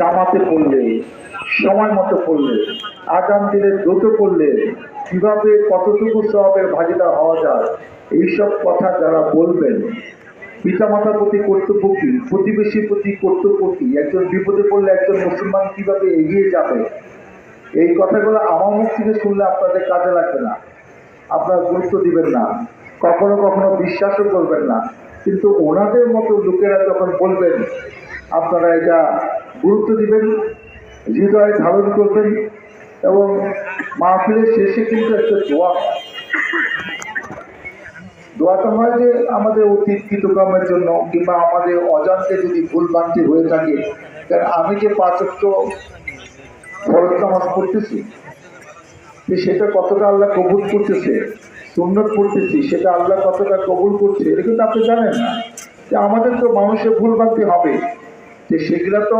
জামাতে পড়লে, সময় মতো পড়লে, আগাম দিনে দ্রুত পড়লে কিভাবে কতটুকু সওয়াবের ভাগিদার হওয়া যায়, এইসব কথা যারা বলবেন, পিতামাতার প্রতি কর্তব্য কি, প্রতিবেশীর প্রতি কর্তব্য কি, একজন বিপদে পড়লে একজন মুসলমান কিভাবে এগিয়ে যাবে, এই কথাগুলো আমার মুখ থেকে শুনলে আপনাদের কাজে লাগবে না, আপনারা গুরুত্ব দিবেন না, কখনো কখনো বিশ্বাসও করবেন না, কিন্তু ওনাদের মতো লোকেরা যখন বলবেন আপনারা এটা গুরুত্ব দিবেন, হৃদয়ে ধারণ করবেন। এবং মাহফিলের শেষে কিন্তু একটা দোয়াটা হয় যে আমাদের অতীত কৃতকর্মের জন্য, কিংবা আমাদের অজান্তে যদি ভুলভ্রান্তি হয়ে থাকে। কারণ আমি যে 5 ওয়াক্ত ফরজ নামাজ পড়তেছি, সেটা কতটা আল্লাহ কবুল করতেছে, সুন্নত পড়তেছি সেটা আল্লাহ কতটা কবুল করছে, এটা কিন্তু আপনি জানেন না। যে আমাদের তো মানুষের ভুলভ্রান্তি হবে, যে সেগুলা তো